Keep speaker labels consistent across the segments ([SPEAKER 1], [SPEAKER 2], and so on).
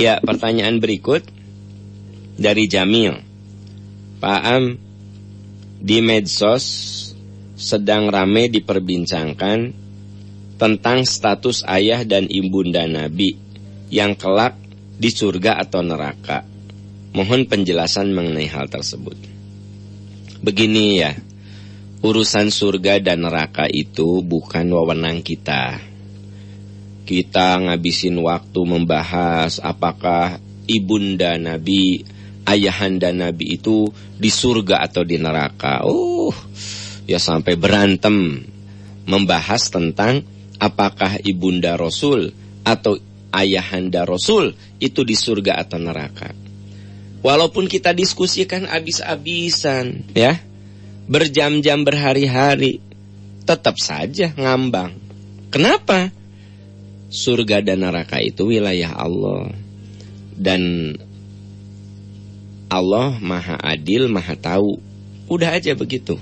[SPEAKER 1] Ya, pertanyaan berikut dari Jamil. Pak Am, di medsos sedang ramai diperbincangkan tentang status ayah dan ibunda Nabi yang kelak di surga atau neraka. Mohon penjelasan mengenai hal tersebut. Begini ya, urusan surga dan neraka itu bukan wewenang kita. Kita ngabisin waktu membahas apakah ibunda Nabi, ayahanda Nabi itu di surga atau di neraka. Ya sampai berantem membahas tentang apakah ibunda Rasul atau ayahanda Rasul itu di surga atau neraka. Walaupun kita diskusikan habis-habisan, ya, berjam-jam, berhari-hari, tetap saja ngambang. Kenapa? Surga dan neraka itu wilayah Allah. Dan Allah maha adil, maha tahu. Udah aja begitu.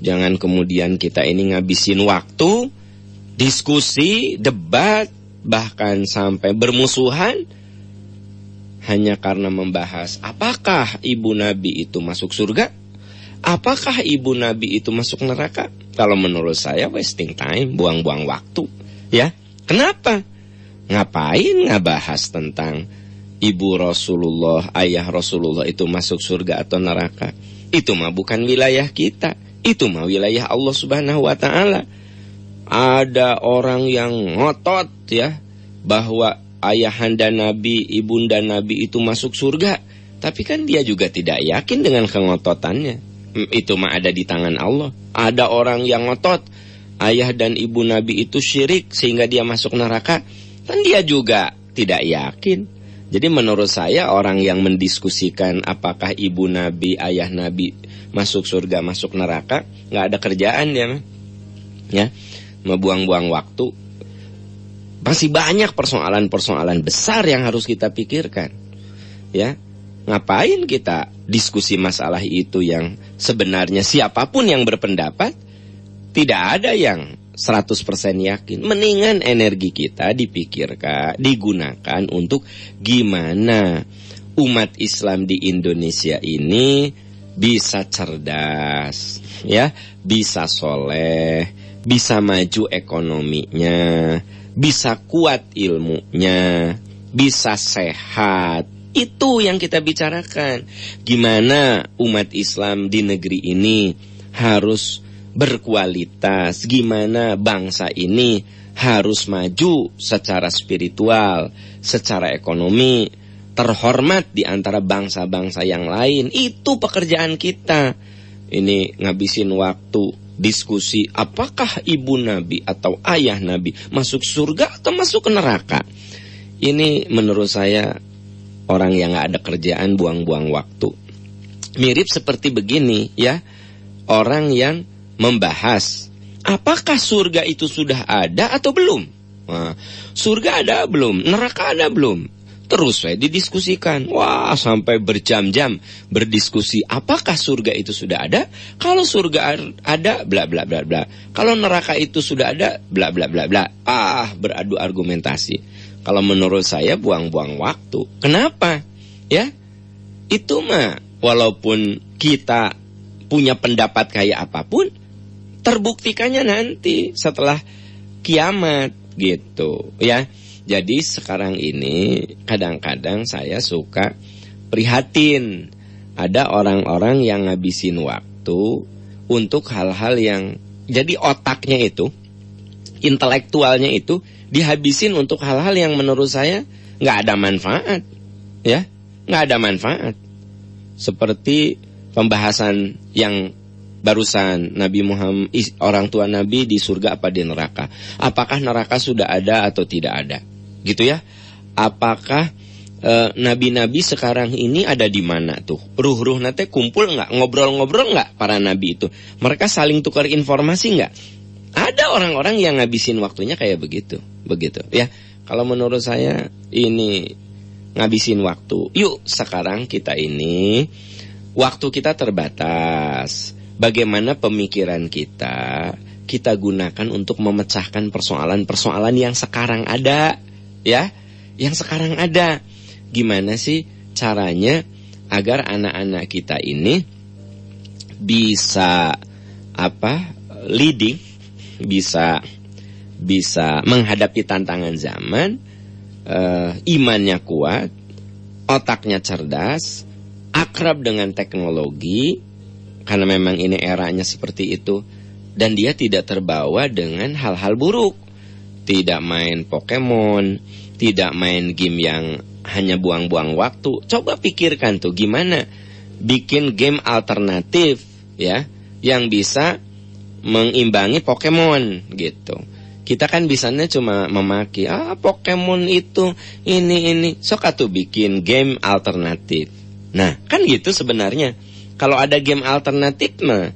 [SPEAKER 1] Jangan kemudian kita ini ngabisin waktu, diskusi, debat, bahkan sampai bermusuhan, hanya karena membahas apakah ibu Nabi itu masuk surga, apakah ibu Nabi itu masuk neraka. Kalau menurut saya wasting time, buang-buang waktu, ya. Kenapa? Ngapain ngabahas tentang ibu Rasulullah, ayah Rasulullah itu masuk surga atau neraka? Itu mah bukan wilayah kita. Itu mah wilayah Allah Subhanahu wa ta'ala. Ada orang yang ngotot ya bahwa ayahanda Nabi, ibunda Nabi itu masuk surga. Tapi kan dia juga tidak yakin dengan kengototannya. Itu mah ada di tangan Allah. Ada orang yang ngotot ayah dan ibu Nabi itu syirik sehingga dia masuk neraka, kan dia juga tidak yakin. Jadi menurut saya orang yang mendiskusikan apakah ibu Nabi, ayah Nabi masuk surga, masuk neraka, nggak ada kerjaan dia, ya, membuang-buang waktu. Masih banyak persoalan-persoalan besar yang harus kita pikirkan, ya. Ngapain kita diskusi masalah itu yang sebenarnya siapapun yang berpendapat tidak ada yang 100% yakin. Mendingan energi kita dipikirkan, digunakan untuk gimana umat Islam di Indonesia ini bisa cerdas, ya, bisa soleh, bisa maju ekonominya, bisa kuat ilmunya, bisa sehat. Itu yang kita bicarakan. Gimana umat Islam di negeri ini harus berkualitas, gimana bangsa ini harus maju secara spiritual, secara ekonomi, terhormat di antara bangsa-bangsa yang lain. Itu pekerjaan kita. Ini ngabisin waktu diskusi apakah ibu Nabi atau ayah Nabi masuk surga atau masuk ke neraka. Ini menurut saya orang yang gak ada kerjaan, buang-buang waktu. Mirip seperti begini ya, orang yang membahas apakah surga itu sudah ada atau belum. Nah, surga ada belum, neraka ada belum. Terus didiskusikan. Wah, sampai berjam-jam berdiskusi apakah surga itu sudah ada. Kalau surga ada bla bla bla bla. Kalau neraka itu sudah ada bla bla bla bla. Beradu argumentasi. Kalau menurut saya buang-buang waktu. Kenapa? Ya, itu mah walaupun kita punya pendapat kayak apapun, terbuktikannya nanti setelah kiamat gitu ya. Jadi sekarang ini kadang-kadang saya suka prihatin. Ada orang-orang yang ngabisin waktu untuk hal-hal yang jadi otaknya itu, intelektualnya itu dihabisin untuk hal-hal yang menurut saya nggak ada manfaat, ya, nggak ada manfaat. Seperti pembahasan yang barusan Nabi Muhammad, orang tua Nabi di surga apa di neraka? Apakah neraka sudah ada atau tidak ada? Gitu ya? Apakah nabi-nabi sekarang ini ada di mana tuh? Ruh-ruh nanti kumpul nggak? Ngobrol-ngobrol nggak para nabi itu? Mereka saling tukar informasi nggak? Ada orang-orang yang ngabisin waktunya kayak begitu ya. Kalau menurut saya ini ngabisin waktu. Yuk sekarang kita ini waktu kita terbatas. Bagaimana pemikiran kita gunakan untuk memecahkan persoalan-persoalan yang sekarang ada, ya, yang sekarang ada. gimana sih caranya agar anak-anak kita ini bisa leading, bisa menghadapi tantangan zaman, imannya kuat, otaknya cerdas, akrab dengan teknologi, karena memang ini eranya seperti itu, dan dia tidak terbawa dengan hal-hal buruk. Tidak main Pokemon, tidak main game yang hanya buang-buang waktu. Coba pikirkan tuh gimana bikin game alternatif ya, yang bisa mengimbangi Pokemon gitu. Kita kan bisanya cuma memaki, Pokemon itu ini. Sok atuh bikin game alternatif. Nah, kan gitu sebenarnya. Kalau ada game alternatif mah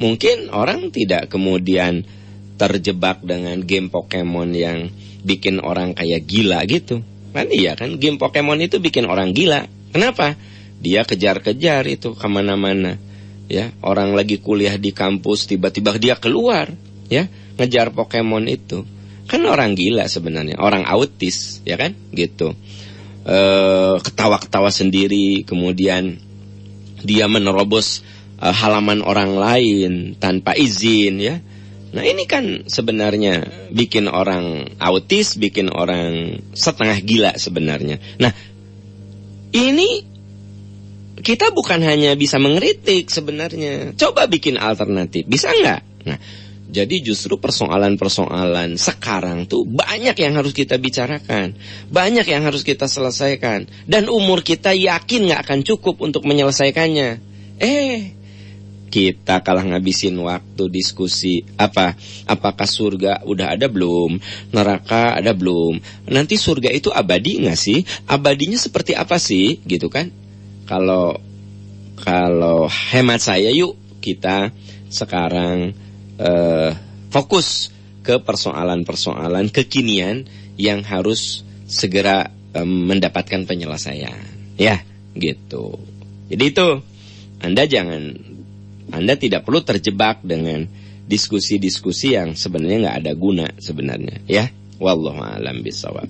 [SPEAKER 1] mungkin orang tidak kemudian terjebak dengan game Pokemon yang bikin orang kayak gila gitu. Kan iya kan, game Pokemon itu bikin orang gila. Kenapa? Dia kejar-kejar itu kemana-mana. Ya, orang lagi kuliah di kampus tiba-tiba dia keluar, ya, ngejar Pokemon itu. Kan orang gila sebenarnya, orang autis, ya kan? Gitu. Ketawa-ketawa sendiri, kemudian dia menerobos halaman orang lain tanpa izin, ya. Nah ini kan sebenarnya bikin orang autis, bikin orang setengah gila sebenarnya. Nah ini kita bukan hanya bisa mengkritik sebenarnya, coba bikin alternatif, bisa nggak? Nah jadi justru persoalan-persoalan sekarang tuh banyak yang harus kita bicarakan, banyak yang harus kita selesaikan, dan umur kita yakin nggak akan cukup untuk menyelesaikannya. Kita kalah ngabisin waktu diskusi apakah surga udah ada belum, neraka ada belum, nanti surga itu abadi nggak sih, abadinya seperti apa sih, gitu kan? Kalau hemat saya, yuk kita sekarang fokus ke persoalan-persoalan kekinian yang harus segera mendapatkan penyelesaian, ya gitu. Jadi itu Anda tidak perlu terjebak dengan diskusi-diskusi yang sebenarnya nggak ada guna sebenarnya, ya. Wallahu a'lam bishawab.